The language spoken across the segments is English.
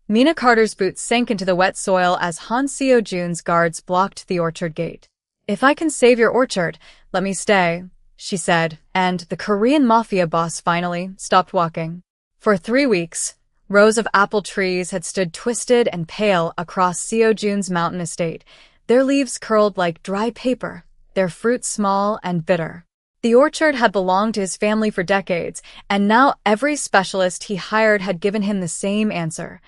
Mina Carter's boots sank into the wet soil as Seo-jun's guards blocked the orchard gate. "If I can save your orchard, let me stay," she said, and the Korean Mafia boss finally stopped walking. For 3 weeks, rows of apple trees had stood twisted and pale across Seo-jun's mountain estate, their leaves curled like dry paper, their fruit small and bitter. The orchard had belonged to his family for decades, and now every specialist he hired had given him the same answer.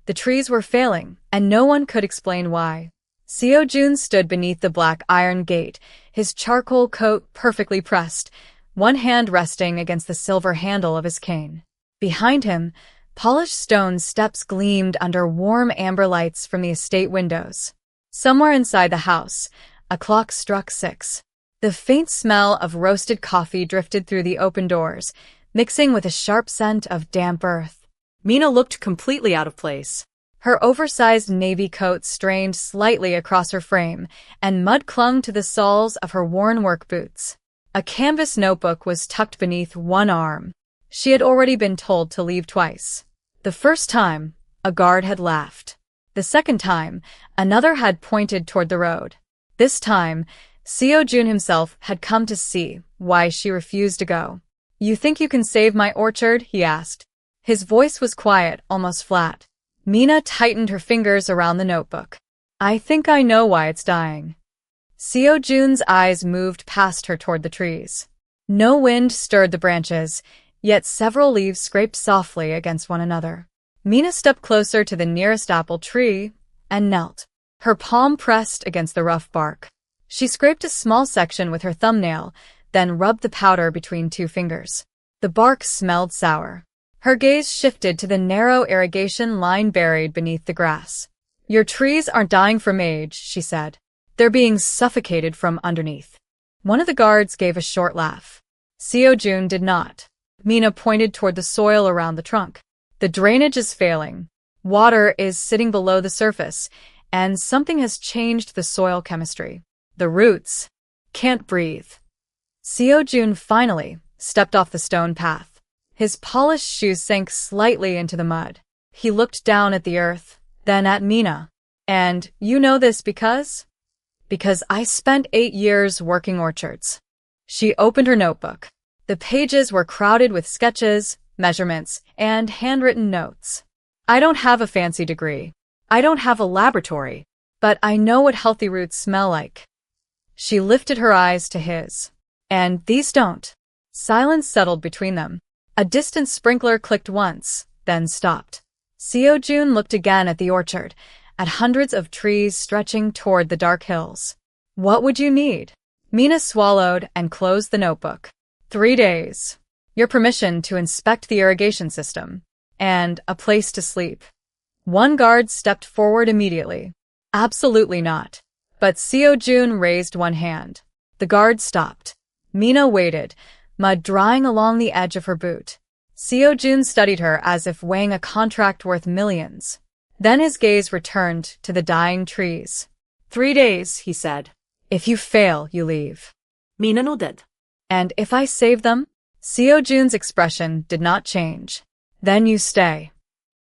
The trees were failing, and no one could explain why. Seo-jun stood beneath the black iron gate, his charcoal coat perfectly pressed, one hand resting against the silver handle of his cane. Behind him, polished stone steps gleamed under warm amber lights from the estate windows. Somewhere inside the house, a clock struck 6. The faint smell of roasted coffee drifted through the open doors, mixing with a sharp scent of damp earth. Mina looked completely out of place. Her oversized navy coat strained slightly across her frame, and mud clung to the soles of her worn work boots. A canvas notebook was tucked beneath one arm. She had already been told to leave twice. The first time, a guard had laughed. The second time, another had pointed toward the road. This time, Seo-jun himself had come to see why she refused to go. "You think you can save my orchard?" he asked. His voice was quiet, almost flat. Mina tightened her fingers around the notebook. "I think I know why it's dying." Seo-jun's eyes moved past her toward the trees. No wind stirred the branches, yet several leaves scraped softly against one another. Mina stepped closer to the nearest apple tree and knelt, her palm pressed against the rough bark. She scraped a small section with her thumbnail, then rubbed the powder between 2 fingers. The bark smelled sour. Her gaze shifted to the narrow irrigation line buried beneath the grass. "Your trees aren't dying from age," she said. "They're being suffocated from underneath." One of the guards gave a short laugh. Seo-jun did not. Mina pointed toward the soil around the trunk. "The drainage is failing. Water is sitting below the surface, and something has changed the soil chemistry. The roots can't breathe." Seo-jun finally stepped off the stone path. His polished shoes sank slightly into the mud. He looked down at the earth, then at Mina. "And you know this because?" "Because I spent 8 years working orchards." She opened her notebook. The pages were crowded with sketches, measurements, and handwritten notes. "I don't have a fancy degree. I don't have a laboratory, but I know what healthy roots smell like." She lifted her eyes to his. "And these don't." Silence settled between them. A distant sprinkler clicked once, then stopped. Seo-jun looked again at the orchard, at hundreds of trees stretching toward the dark hills. "What would you need?" Mina swallowed and closed the notebook. 3 days. Your permission to inspect the irrigation system. And a place to sleep." One guard stepped forward immediately. "Absolutely not." But Seo-jun raised one hand. The guard stopped. Mina waited, mud drying along the edge of her boot. Seo-jun studied her as if weighing a contract worth millions. Then his gaze returned to the dying trees. 3 days, he said. "If you fail, you leave." Mina nodded. "And if I save them?" Seo-jun's expression did not change. "Then you stay."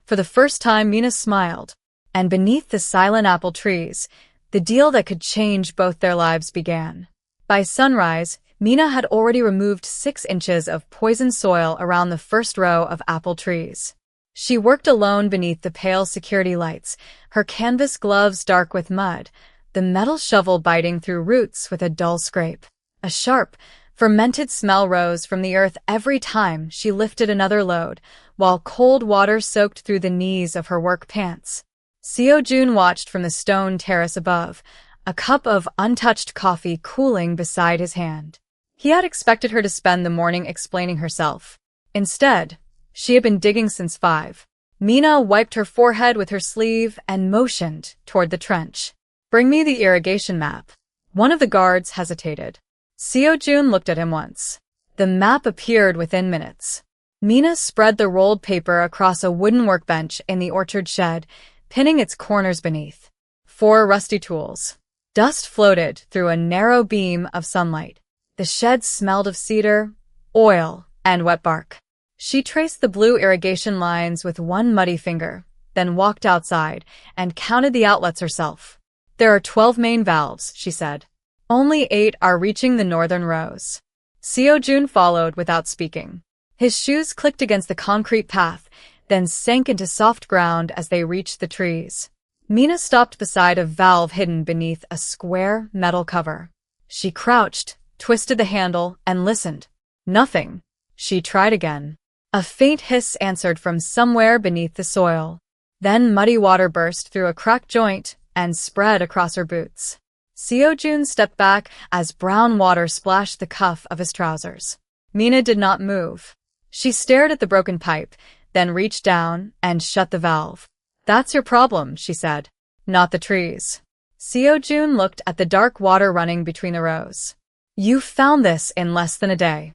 For the first time, Mina smiled. And beneath the silent apple trees, the deal that could change both their lives began. By sunrise, Mina had already removed 6 inches of poisoned soil around the first row of apple trees. She worked alone beneath the pale security lights, her canvas gloves dark with mud, the metal shovel biting through roots with a dull scrape. A sharp, fermented smell rose from the earth every time she lifted another load, while cold water soaked through the knees of her work pants. Seo-jun watched from the stone terrace above, a cup of untouched coffee cooling beside his hand. He had expected her to spend the morning explaining herself. Instead, she had been digging since 5. Mina wiped her forehead with her sleeve and motioned toward the trench. "Bring me the irrigation map." One of the guards hesitated. Seo-jun looked at him once. The map appeared within minutes. Mina spread the rolled paper across a wooden workbench in the orchard shed, pinning its corners beneath. 4 rusty tools. Dust floated through a narrow beam of sunlight. The shed smelled of cedar, oil, and wet bark. She traced the blue irrigation lines with one muddy finger, then walked outside and counted the outlets herself. There are 12 main valves, she said. Only 8 are reaching the northern rows. Seo-jun followed without speaking. His shoes clicked against the concrete path, then sank into soft ground as they reached the trees. Mina stopped beside a valve hidden beneath a square metal cover. She crouched, twisted the handle, and listened. Nothing. She tried again. A faint hiss answered from somewhere beneath the soil. Then muddy water burst through a cracked joint and spread across her boots. Seo-jun stepped back as brown water splashed the cuff of his trousers. Mina did not move. She stared at the broken pipe, then reached down and shut the valve. That's your problem, she said. Not the trees. Seo-jun looked at the dark water running between the rows. You found this in less than a day.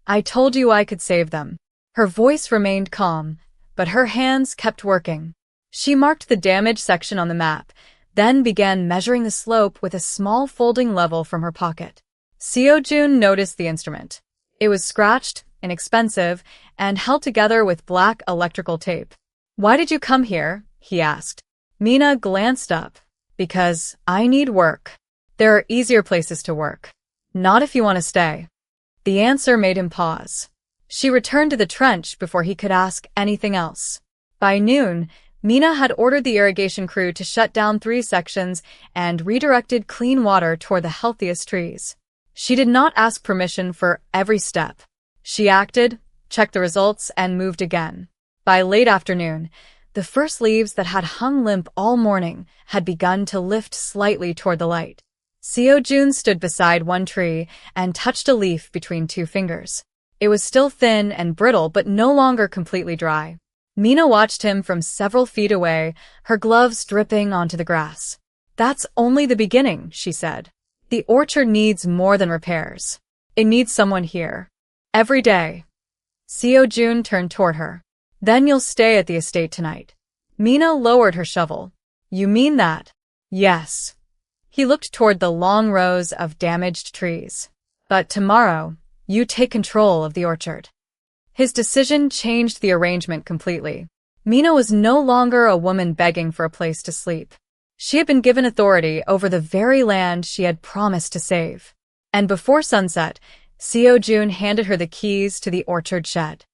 I told you I could save them. Her voice remained calm, but her hands kept working. She marked the damaged section on the map, then began measuring the slope with a small folding level from her pocket. Seo-jun noticed the instrument. It was scratched, inexpensive, and held together with black electrical tape. Why did you come here? He asked. Mina glanced up. Because I need work. There are easier places to work. Not if you want to stay. The answer made him pause. She returned to the trench before he could ask anything else. By noon, Mina had ordered the irrigation crew to shut down 3 sections and redirected clean water toward the healthiest trees. She did not ask permission for every step. She acted, checked the results, and moved again. By late afternoon, the first leaves that had hung limp all morning had begun to lift slightly toward the light. Seo-jun stood beside one tree and touched a leaf between 2 fingers. It was still thin and brittle, but no longer completely dry. Mina watched him from several feet away, her gloves dripping onto the grass. That's only the beginning, she said. The orchard needs more than repairs. It needs someone here. Every day. Seo-jun turned toward her. Then you'll stay at the estate tonight. Mina lowered her shovel. You mean that? Yes. He looked toward the long rows of damaged trees. But tomorrow, you take control of the orchard. His decision changed the arrangement completely. Mina was no longer a woman begging for a place to sleep. She had been given authority over the very land she had promised to save. And before sunset, Seo-jun handed her the keys to the orchard shed.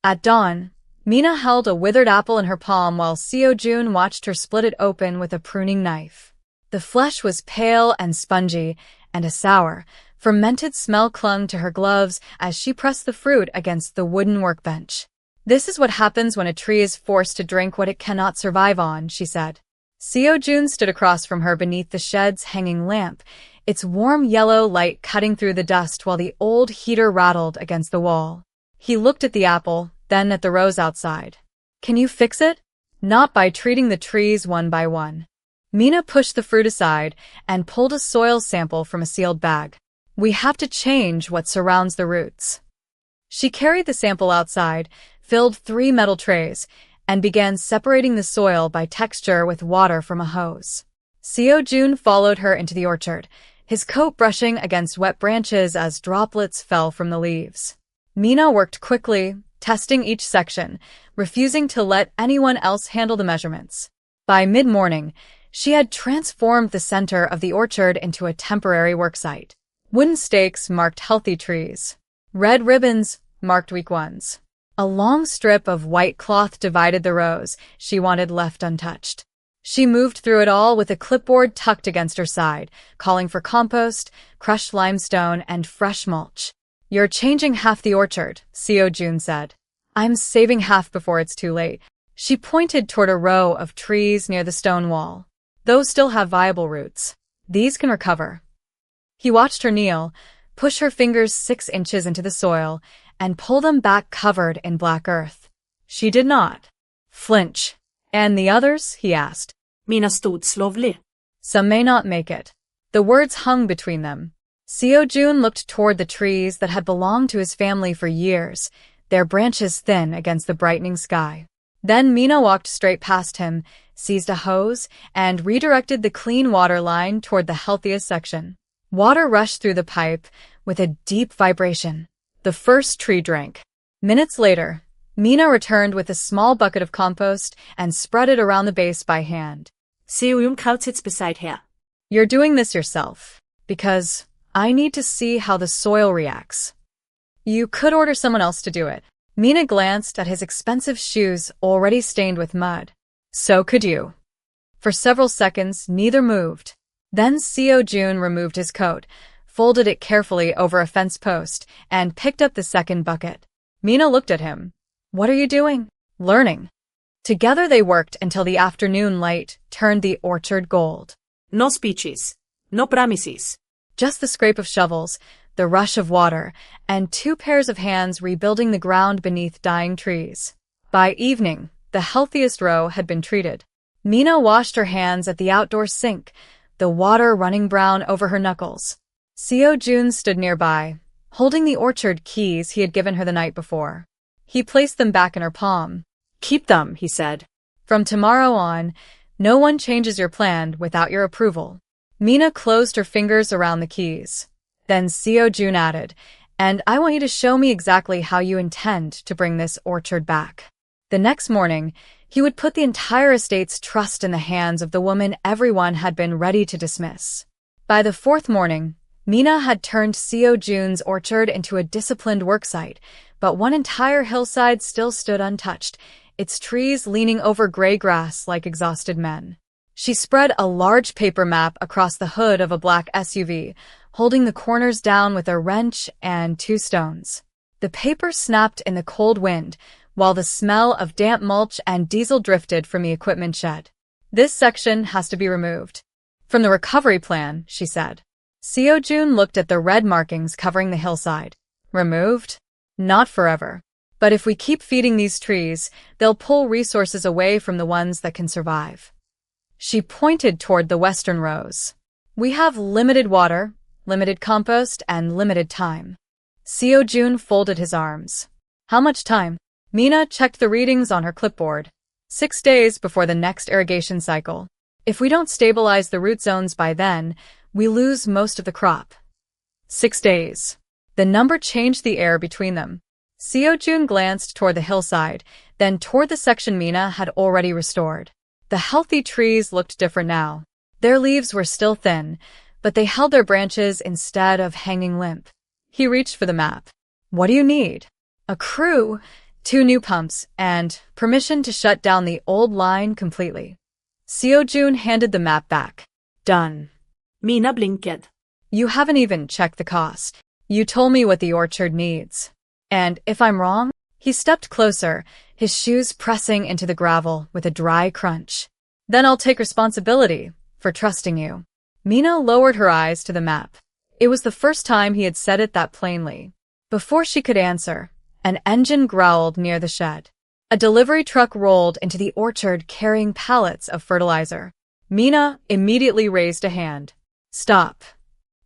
At dawn, Mina held a withered apple in her palm while Seo-jun watched her split it open with a pruning knife. The flesh was pale and spongy, and a sour, fermented smell clung to her gloves as she pressed the fruit against the wooden workbench. This is what happens when a tree is forced to drink what it cannot survive on, she said. Seo-jun stood across from her beneath the shed's hanging lamp, its warm yellow light cutting through the dust while the old heater rattled against the wall. He looked at the apple, then at the rows outside. Can you fix it? Not by treating the trees one by one. Mina pushed the fruit aside and pulled a soil sample from a sealed bag. We have to change what surrounds the roots. She carried the sample outside, filled 3 metal trays, and began separating the soil by texture with water from a hose. Seo-jun followed her into the orchard, his coat brushing against wet branches as droplets fell from the leaves. Mina worked quickly, testing each section, refusing to let anyone else handle the measurements. By mid-morning, she had transformed the center of the orchard into a temporary worksite. Wooden stakes marked healthy trees. Red ribbons marked weak ones. A long strip of white cloth divided the rows she wanted left untouched. She moved through it all with a clipboard tucked against her side, calling for compost, crushed limestone, and fresh mulch. You're changing half the orchard, Seo-jun said. I'm saving half before it's too late. She pointed toward a row of trees near the stone wall. Those still have viable roots. These can recover. He watched her kneel, push her fingers 6 inches into the soil, and pull them back covered in black earth. She did not flinch. And the others? He asked. Mina stod slowly. Some may not make it. The words hung between them. Seo-jun looked toward the trees that had belonged to his family for years, their branches thin against the brightening sky. Then Mina walked straight past him, seized a hose, and redirected the clean water line toward the healthiest section. Water rushed through the pipe with a deep vibration. The first tree drank. Minutes later, Mina returned with a small bucket of compost and spread it around the base by hand. Seo-jun sits beside her. You're doing this yourself, because I need to see how the soil reacts. You could order someone else to do it. Mina glanced at his expensive shoes already stained with mud. So could you. For several seconds, neither moved. Then Seo-jun removed his coat, folded it carefully over a fence post, and picked up the second bucket. Mina looked at him. What are you doing? Learning. Together they worked until the afternoon light turned the orchard gold. No speeches. No promises. Just the scrape of shovels, the rush of water, and 2 pairs of hands rebuilding the ground beneath dying trees. By evening, the healthiest row had been treated. Mina washed her hands at the outdoor sink, the water running brown over her knuckles. Seo-jun stood nearby, holding the orchard keys he had given her the night before. He placed them back in her palm. Keep them, he said. From tomorrow on, no one changes your plan without your approval. Mina closed her fingers around the keys. Then Seo-jun added, and I want you to show me exactly how you intend to bring this orchard back. The next morning, he would put the entire estate's trust in the hands of the woman everyone had been ready to dismiss. By the 4th morning, Mina had turned Seo-jun's orchard into a disciplined worksite, but one entire hillside still stood untouched, its trees leaning over gray grass like exhausted men. She spread a large paper map across the hood of a black SUV, holding the corners down with a wrench and 2 stones. The paper snapped in the cold wind, while the smell of damp mulch and diesel drifted from the equipment shed. This section has to be removed. From the recovery plan, she said. Seo-jun looked at the red markings covering the hillside. Removed? Not forever. But if we keep feeding these trees, they'll pull resources away from the ones that can survive. She pointed toward the western rows. We have limited water, limited compost, and limited time. Seo-jun folded his arms. How much time? Mina checked the readings on her clipboard. 6 days before the next irrigation cycle. If we don't stabilize the root zones by then, we lose most of the crop. 6 days. The number changed the air between them. Seo-jun glanced toward the hillside, then toward the section Mina had already restored. The healthy trees looked different now. Their leaves were still thin, but they held their branches instead of hanging limp. He reached for the map. What do you need? A crew, 2 new pumps, and permission to shut down the old line completely. Seo-jun handed the map back. Done. Mina blinked. You haven't even checked the cost. You told me what the orchard needs. And if I'm wrong? He stepped closer, his shoes pressing into the gravel with a dry crunch. Then I'll take responsibility for trusting you. Mina lowered her eyes to the map. It was the first time he had said it that plainly. Before she could answer, an engine growled near the shed. A delivery truck rolled into the orchard carrying pallets of fertilizer. Mina immediately raised a hand. Stop.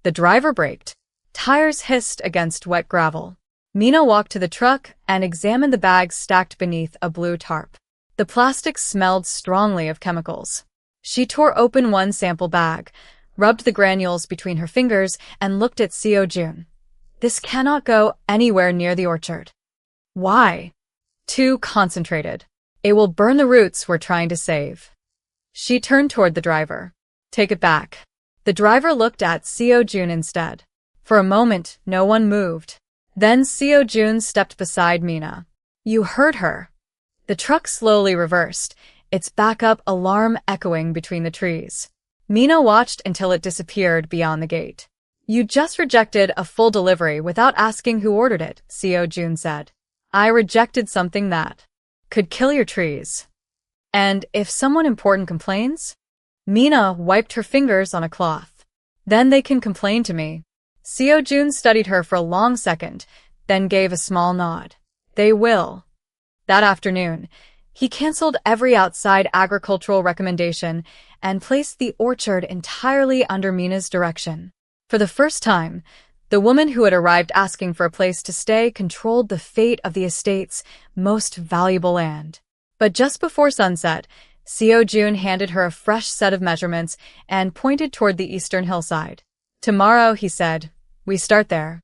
The driver braked. Tires hissed against wet gravel. Mina walked to the truck and examined the bags stacked beneath a blue tarp. The plastic smelled strongly of chemicals. She tore open one sample bag, rubbed the granules between her fingers, and looked at Seo-jun. This cannot go anywhere near the orchard. Why? Too concentrated. It will burn the roots we're trying to save. She turned toward the driver. Take it back. The driver looked at Seo-jun instead. For a moment, no one moved. Then Seo-jun stepped beside Mina. You heard her. The truck slowly reversed, its backup alarm echoing between the trees. Mina watched until it disappeared beyond the gate. You just rejected a full delivery without asking who ordered it, Seo-jun said. I rejected something that could kill your trees. And if someone important complains? Mina wiped her fingers on a cloth. Then they can complain to me. Seo-jun studied her for a long second, then gave a small nod. They will. That afternoon, he canceled every outside agricultural recommendation and placed the orchard entirely under Mina's direction. For the first time, the woman who had arrived asking for a place to stay controlled the fate of the estate's most valuable land. But just before sunset, Seo-jun handed her a fresh set of measurements and pointed toward the eastern hillside. Tomorrow, he said, we start there.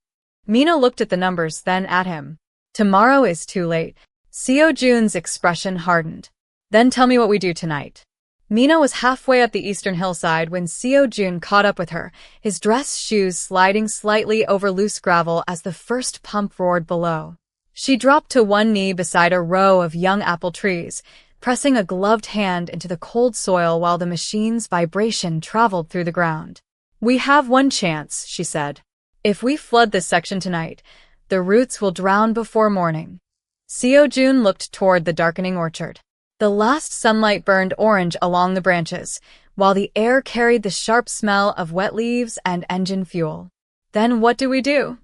Mina looked at the numbers, then at him. Tomorrow is too late. Seo-jun's expression hardened. Then tell me what we do tonight. Mina was halfway up the eastern hillside when Seo-jun caught up with her, his dress shoes sliding slightly over loose gravel as the first pump roared below. She dropped to one knee beside a row of young apple trees, pressing a gloved hand into the cold soil while the machine's vibration traveled through the ground. We have one chance, she said. If we flood this section tonight, the roots will drown before morning. Seo-jun looked toward the darkening orchard. The last sunlight burned orange along the branches, while the air carried the sharp smell of wet leaves and engine fuel. Then what do?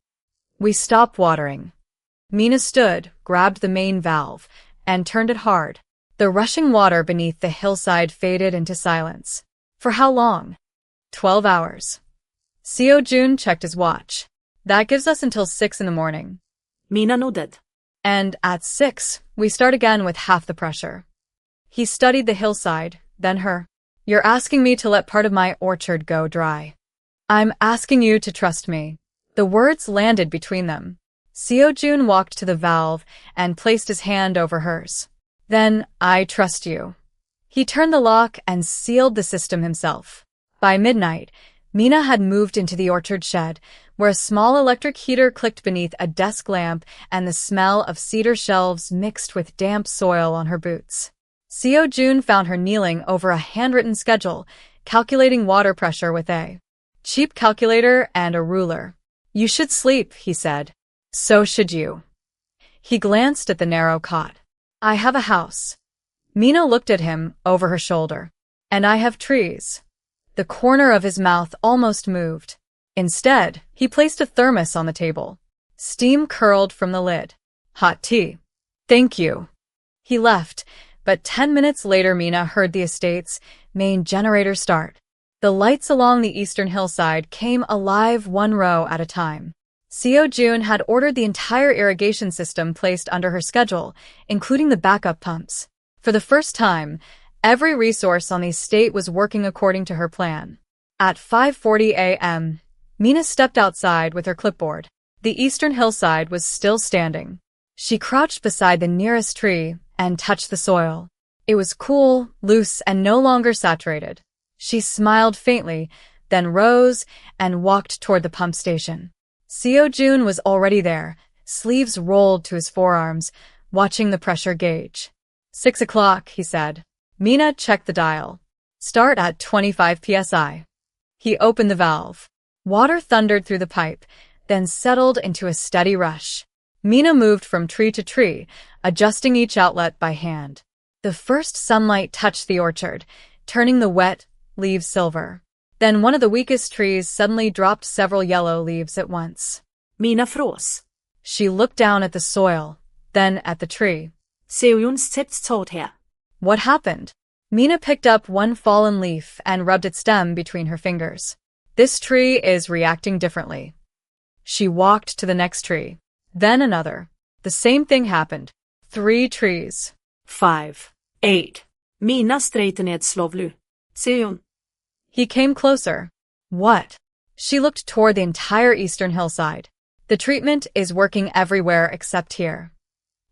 We stop watering. Mina stood, grabbed the main valve, and turned it hard. The rushing water beneath the hillside faded into silence. For how long? 12 hours. Seo-jun checked his watch. That gives us until 6 in the morning. Mina nodded. And at 6, we start again with half the pressure. He studied the hillside, then her. You're asking me to let part of my orchard go dry. I'm asking you to trust me. The words landed between them. Seo-jun walked to the valve and placed his hand over hers. Then, I trust you. He turned the lock and sealed the system himself. By midnight, Mina had moved into the orchard shed, where a small electric heater clicked beneath a desk lamp and the smell of cedar shelves mixed with damp soil on her boots. Seo-jun found her kneeling over a handwritten schedule, calculating water pressure with a cheap calculator and a ruler. You should sleep, he said. So should you. He glanced at the narrow cot. I have a house. Mina looked at him over her shoulder. And I have trees. The corner of his mouth almost moved. Instead, he placed a thermos on the table. Steam curled from the lid. Hot tea. Thank you. He left, but 10 minutes later Mina heard the estate's main generator start. The lights along the eastern hillside came alive one row at a time. Seo-jun had ordered the entire irrigation system placed under her schedule, including the backup pumps. For the first time, every resource on the estate was working according to her plan. At 5:40 a.m., Mina stepped outside with her clipboard. The eastern hillside was still standing. She crouched beside the nearest tree and touched the soil. It was cool, loose, and no longer saturated. She smiled faintly, then rose and walked toward the pump station. Seo-jun was already there, sleeves rolled to his forearms, watching the pressure gauge. 6 o'clock, he said. Mina checked the dial. Start at 25 psi. He opened the valve. Water thundered through the pipe, then settled into a steady rush. Mina moved from tree to tree, adjusting each outlet by hand. The first sunlight touched the orchard, turning the wet leaves silver. Then one of the weakest trees suddenly dropped several yellow leaves at once. Mina frås. She looked down at the soil, then at the tree. Seo-jun's tips told her. What happened? Mina picked up one fallen leaf and rubbed its stem between her fingers. This tree is reacting differently. She walked to the next tree. Then another. The same thing happened. 3 trees. 5, 8. Mina straightened slowly. Seo-jun. He came closer. What? She looked toward the entire eastern hillside. The treatment is working everywhere except here.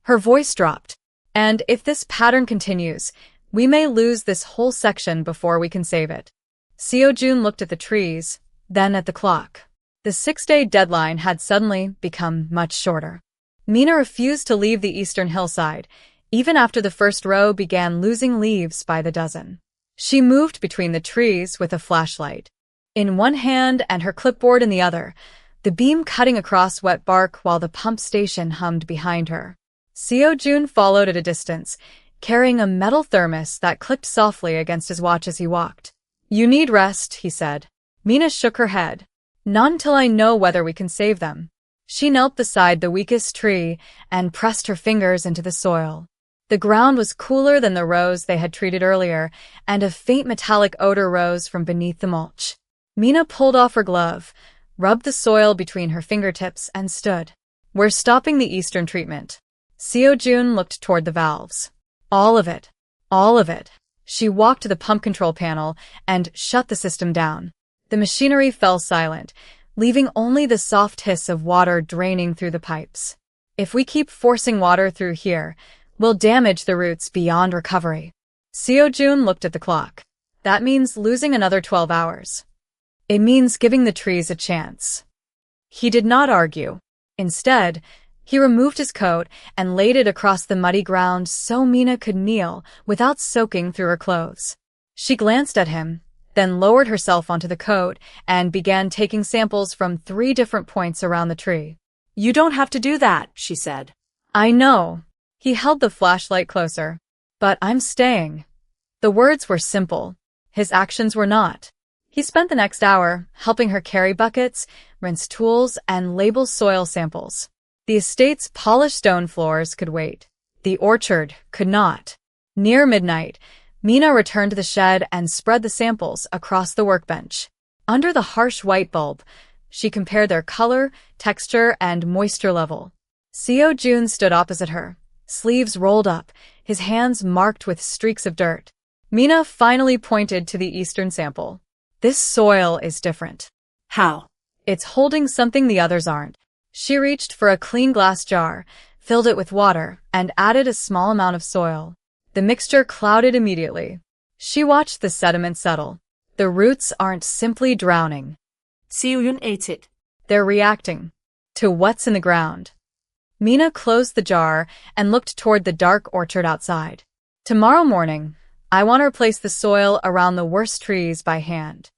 Her voice dropped. And if this pattern continues, we may lose this whole section before we can save it. Seo-jun looked at the trees, then at the clock. The 6-day deadline had suddenly become much shorter. Mina refused to leave the eastern hillside, even after the first row began losing leaves by the dozen. She moved between the trees with a flashlight. In one hand and her clipboard in the other, the beam cutting across wet bark while the pump station hummed behind her. Seo-jun followed at a distance, carrying a metal thermos that clicked softly against his watch as he walked. You need rest, he said. Mina shook her head. Not until I know whether we can save them. She knelt beside the weakest tree and pressed her fingers into the soil. The ground was cooler than the rows they had treated earlier, and a faint metallic odor rose from beneath the mulch. Mina pulled off her glove, rubbed the soil between her fingertips, and stood. We're stopping the eastern treatment. Seo-jun looked toward the valves. All of it. All of it. She walked to the pump control panel and shut the system down. The machinery fell silent, leaving only the soft hiss of water draining through the pipes. If we keep forcing water through here, will damage the roots beyond recovery. Seo-jun looked at the clock. That means losing another 12 hours. It means giving the trees a chance. He did not argue. Instead, he removed his coat and laid it across the muddy ground so Mina could kneel without soaking through her clothes. She glanced at him, then lowered herself onto the coat and began taking samples from 3 different points around the tree. You don't have to do that, she said. I know. He held the flashlight closer. But I'm staying. The words were simple. His actions were not. He spent the next hour helping her carry buckets, rinse tools, and label soil samples. The estate's polished stone floors could wait. The orchard could not. Near midnight, Mina returned to the shed and spread the samples across the workbench. Under the harsh white bulb, she compared their color, texture, and moisture level. Seo-jun stood opposite her, sleeves rolled up, his hands marked with streaks of dirt. Mina finally pointed to the eastern sample. This soil is different. How? It's holding something the others aren't. She reached for a clean glass jar, filled it with water, and added a small amount of soil. The mixture clouded immediately. She watched the sediment settle. The roots aren't simply drowning. Seo-jun ate it. They're reacting to what's in the ground. Mina closed the jar and looked toward the dark orchard outside. Tomorrow morning, I want to replace the soil around the worst trees by hand.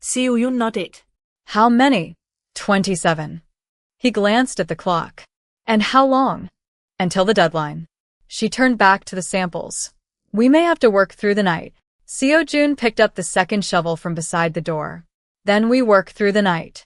Seo-jun nodded. How many? 27. He glanced at the clock. And how long? Until the deadline. She turned back to the samples. We may have to work through the night. Seo-jun picked up the second shovel from beside the door. Then we work through the night.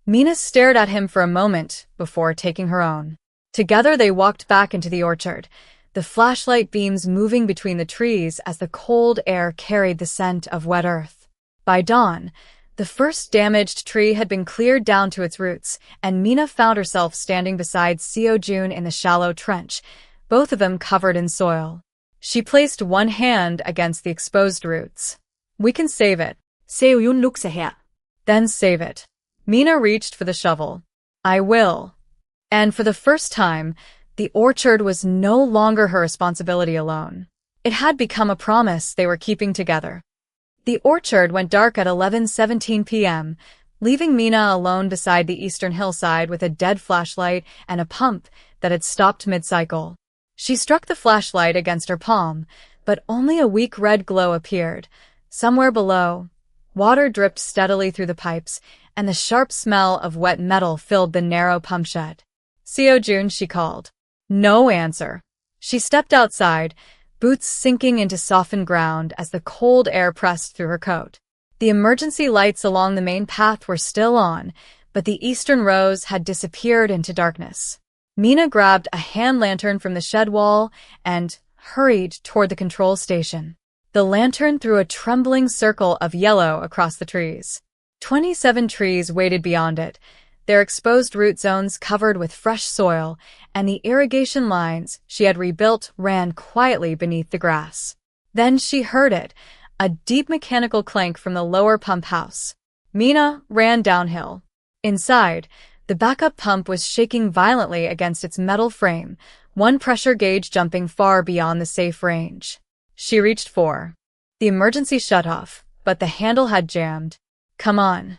Mina stared at him for a moment before taking her own. Together they walked back into the orchard, the flashlight beams moving between the trees as the cold air carried the scent of wet earth. By dawn, the first damaged tree had been cleared down to its roots, and Mina found herself standing beside Seo-jun in the shallow trench, both of them covered in soil. She placed one hand against the exposed roots. We can save it. Seo-jun looked her. Then save it. Mina reached for the shovel. I will. And for the first time, the orchard was no longer her responsibility alone. It had become a promise they were keeping together. The orchard went dark at 11:17 p.m., leaving Mina alone beside the eastern hillside with a dead flashlight and a pump that had stopped mid-cycle. She struck the flashlight against her palm, but only a weak red glow appeared. Somewhere below, water dripped steadily through the pipes, and the sharp smell of wet metal filled the narrow pump shed. Seo-jun, she called. No answer. She stepped outside, boots sinking into softened ground as the cold air pressed through her coat. The emergency lights along the main path were still on, but the eastern rows had disappeared into darkness. Mina grabbed a hand lantern from the shed wall and hurried toward the control station. The lantern threw a trembling circle of yellow across the trees. 27 trees waited beyond it, their exposed root zones covered with fresh soil, and the irrigation lines she had rebuilt ran quietly beneath the grass. Then she heard it, a deep mechanical clank from the lower pump house. Mina ran downhill. Inside, the backup pump was shaking violently against its metal frame, one pressure gauge jumping far beyond the safe range. She reached for the emergency shutoff, but the handle had jammed. Come on.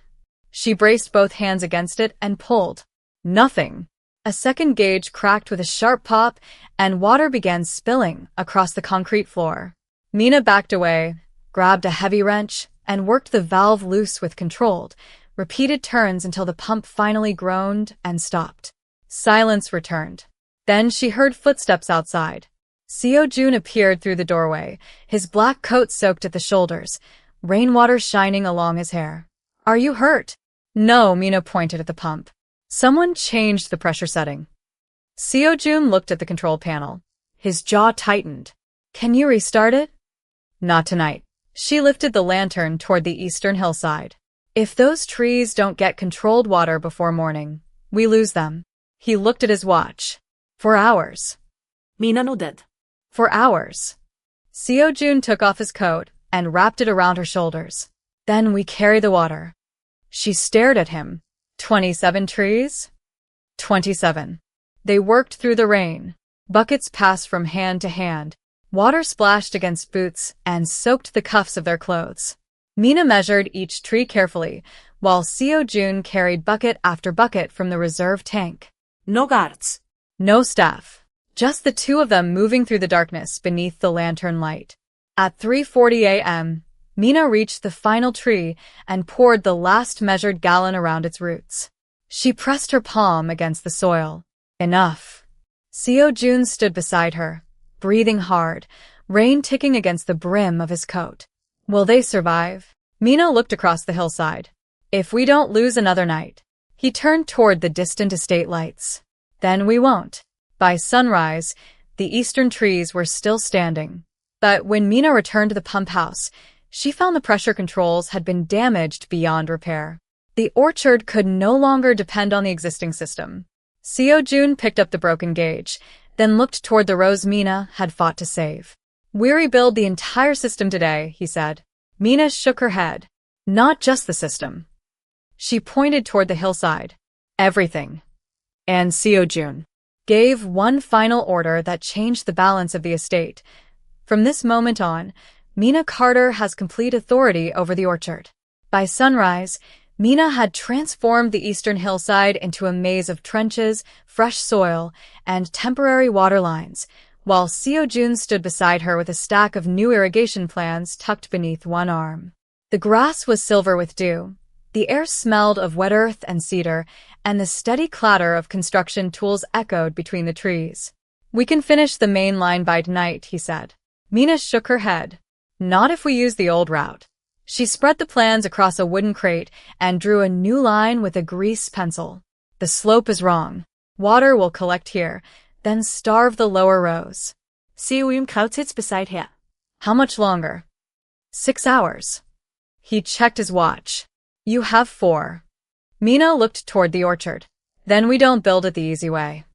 She braced both hands against it and pulled. Nothing. A second gauge cracked with a sharp pop, and water began spilling across the concrete floor. Mina backed away, grabbed a heavy wrench, and worked the valve loose with controlled, repeated turns until the pump finally groaned and stopped. Silence returned. Then she heard footsteps outside. Seo-jun appeared through the doorway, his black coat soaked at the shoulders, rainwater shining along his hair. Are you hurt? No, Mina pointed at the pump. Someone changed the pressure setting. Seo-jun looked at the control panel. His jaw tightened. Can you restart it? Not tonight. She lifted the lantern toward the eastern hillside. If those trees don't get controlled water before morning, we lose them. He looked at his watch. For hours. Mina nodded. For hours. Seo-jun took off his coat and wrapped it around her shoulders. Then we carry the water. She stared at him. 27 trees? 27. They worked through the rain. Buckets passed from hand to hand. Water splashed against boots and soaked the cuffs of their clothes. Mina measured each tree carefully, while Seo-jun carried bucket after bucket from the reserve tank. No guards. No staff. Just the two of them moving through the darkness beneath the lantern light. At 3:40 a.m., Mina reached the final tree and poured the last measured gallon around its roots. She pressed her palm against the soil. Enough. Seo-jun stood beside her, breathing hard, rain ticking against the brim of his coat. Will they survive? Mina looked across the hillside. If we don't lose another night. He turned toward the distant estate lights. Then we won't. By sunrise, the eastern trees were still standing. But when Mina returned to the pump house, she found the pressure controls had been damaged beyond repair. The orchard could no longer depend on the existing system. Seo-jun picked up the broken gauge, then looked toward the rows Mina had fought to save. We rebuild the entire system today, he said. Mina shook her head. Not just the system. She pointed toward the hillside. Everything. And Seo-jun gave one final order that changed the balance of the estate. From this moment on, Mina Carter has complete authority over the orchard. By sunrise, Mina had transformed the eastern hillside into a maze of trenches, fresh soil, and temporary water lines, while Seo-jun stood beside her with a stack of new irrigation plans tucked beneath one arm. The grass was silver with dew. The air smelled of wet earth and cedar, and the steady clatter of construction tools echoed between the trees. We can finish the main line by tonight, he said. Mina shook her head. Not if we use the old route. She spread the plans across a wooden crate and drew a new line with a grease pencil. The slope is wrong. Water will collect here, then starve the lower rows. Seo-jun crouched beside her. How much longer? 6 hours. He checked his watch. You have 4. Mina looked toward the orchard. Then we don't build it the easy way.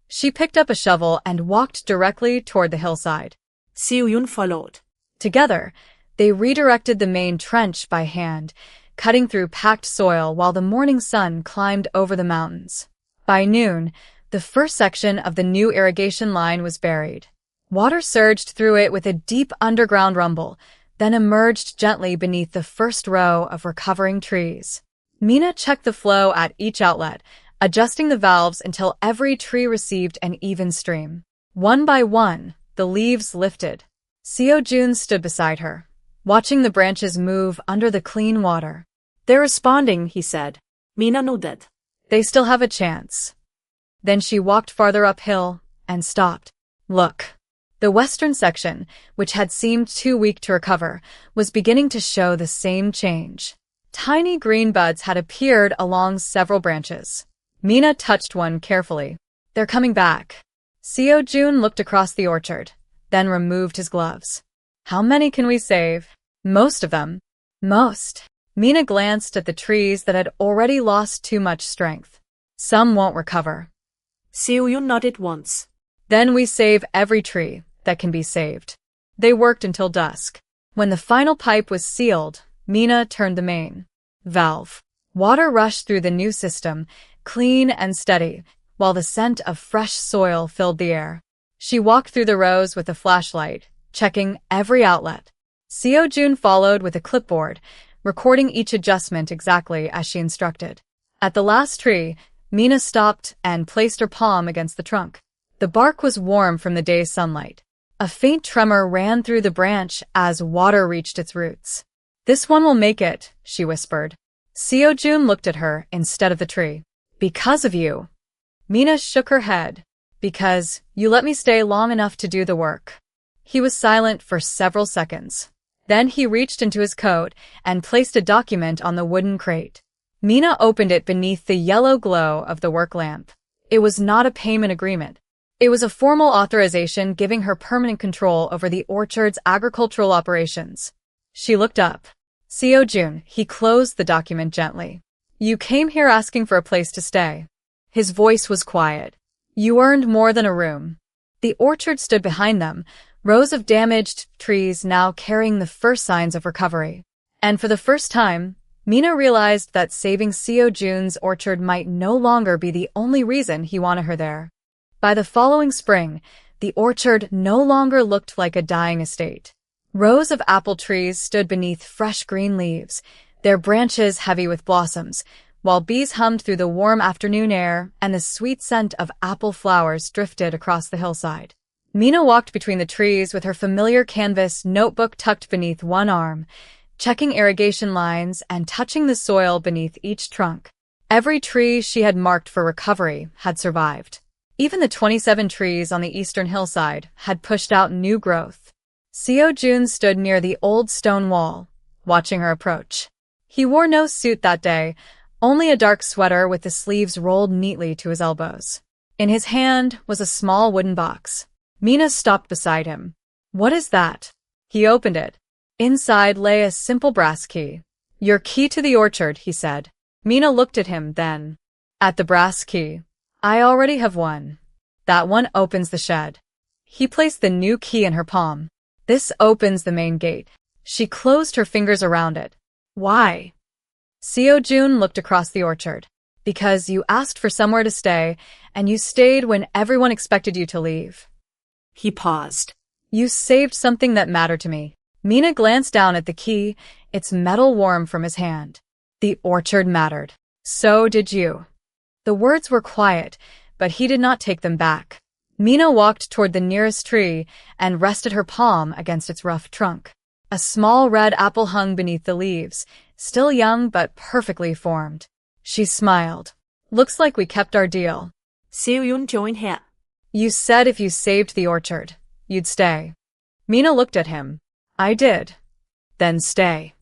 She picked up a shovel and walked directly toward the hillside. Seo-jun followed. Together, they redirected the main trench by hand, cutting through packed soil while the morning sun climbed over the mountains. By noon, the first section of the new irrigation line was buried. Water surged through it with a deep underground rumble, then emerged gently beneath the first row of recovering trees. Mina checked the flow at each outlet, adjusting the valves until every tree received an even stream. One by one, the leaves lifted. Seo-jun stood beside her, watching the branches move under the clean water. They're responding, he said. Mina nodded. They still have a chance. Then she walked farther uphill and stopped. Look. The western section, which had seemed too weak to recover, was beginning to show the same change. Tiny green buds had appeared along several branches. Mina touched one carefully. They're coming back. Seo-jun looked across the orchard, then removed his gloves. How many can we save? Most of them. Most. Mina glanced at the trees that had already lost too much strength. Some won't recover. Seo-jun nodded once. Then we save every tree that can be saved. They worked until dusk. When the final pipe was sealed, Mina turned the main valve. Water rushed through the new system, clean and steady, while the scent of fresh soil filled the air. She walked through the rows with a flashlight, checking every outlet. Seo-jun followed with a clipboard, recording each adjustment exactly as she instructed. At the last tree, Mina stopped and placed her palm against the trunk. The bark was warm from the day's sunlight. A faint tremor ran through the branch as water reached its roots. This one will make it, she whispered. Seo-jun looked at her instead of the tree. Because of you. Mina shook her head. Because you let me stay long enough to do the work. He was silent for several seconds. Then he reached into his coat and placed a document on the wooden crate. Mina opened it beneath the yellow glow of the work lamp. It was not a payment agreement. It was a formal authorization giving her permanent control over the orchard's agricultural operations. She looked up. Seo-jun, he closed the document gently. You came here asking for a place to stay. His voice was quiet. You earned more than a room. The orchard stood behind them, rows of damaged trees now carrying the first signs of recovery. And for the first time, Mina realized that saving Seo-jun's orchard might no longer be the only reason he wanted her there. By the following spring, the orchard no longer looked like a dying estate. Rows of apple trees stood beneath fresh green leaves, their branches heavy with blossoms, while bees hummed through the warm afternoon air and the sweet scent of apple flowers drifted across the hillside. Mina walked between the trees with her familiar canvas notebook tucked beneath one arm, checking irrigation lines and touching the soil beneath each trunk. Every tree she had marked for recovery had survived. Even the 27 trees on the eastern hillside had pushed out new growth. Seo-jun stood near the old stone wall, watching her approach. He wore no suit that day, only a dark sweater with the sleeves rolled neatly to his elbows. In his hand was a small wooden box. Mina stopped beside him. "What is that?" He opened it. Inside lay a simple brass key. "Your key to the orchard," he said. Mina looked at him then. "At the brass key. I already have one. That one opens the shed." He placed the new key in her palm. "This opens the main gate." She closed her fingers around it. "Why?" Seo-jun looked across the orchard. "Because you asked for somewhere to stay, and you stayed when everyone expected you to leave." He paused. "You saved something that mattered to me." Mina glanced down at the key, its metal warm from his hand. "The orchard mattered. So did you." The words were quiet, but he did not take them back. Mina walked toward the nearest tree and rested her palm against its rough trunk. A small red apple hung beneath the leaves, still young but perfectly formed. She smiled. "Looks like we kept our deal." Seo-jun joined her. "You said if you saved the orchard, you'd stay." Mina looked at him. "I did." "Then stay."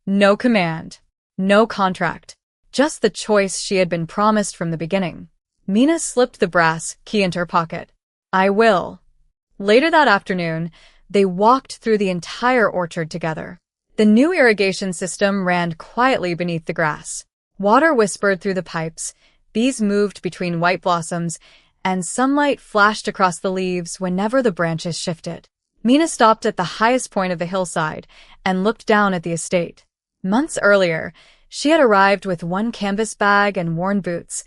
No command. No contract. Just the choice she had been promised from the beginning. Mina slipped the brass key into her pocket. "I will." Later that afternoon, they walked through the entire orchard together. The new irrigation system ran quietly beneath the grass. Water whispered through the pipes, bees moved between white blossoms, and sunlight flashed across the leaves whenever the branches shifted. Mina stopped at the highest point of the hillside and looked down at the estate. Months earlier, she had arrived with one canvas bag and worn boots,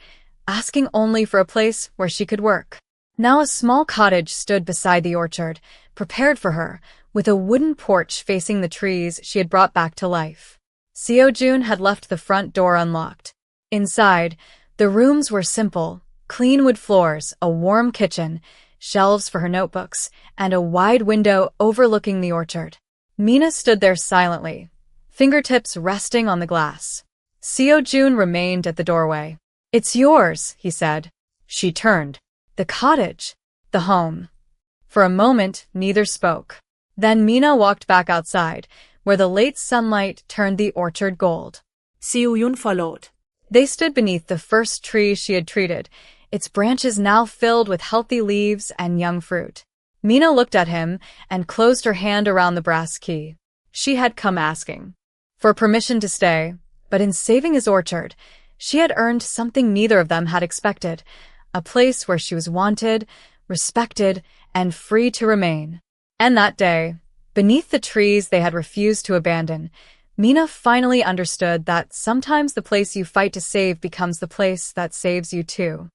asking only for a place where she could work. Now a small cottage stood beside the orchard, prepared for her, with a wooden porch facing the trees she had brought back to life. Seo-jun had left the front door unlocked. Inside, the rooms were simple: clean wood floors, a warm kitchen, shelves for her notebooks, and a wide window overlooking the orchard. Mina stood there silently, fingertips resting on the glass. Seo-jun remained at the doorway. "It's yours," he said. She turned. The cottage. The home. For a moment, neither spoke. Then Mina walked back outside, where the late sunlight turned the orchard gold. Seo-jun followed. They stood beneath the first tree she had treated, its branches now filled with healthy leaves and young fruit. Mina looked at him and closed her hand around the brass key. She had come asking for permission to stay, but in saving his orchard, she had earned something neither of them had expected: a place where she was wanted, respected, and free to remain. And that day, beneath the trees they had refused to abandon, Mina finally understood that sometimes the place you fight to save becomes the place that saves you too.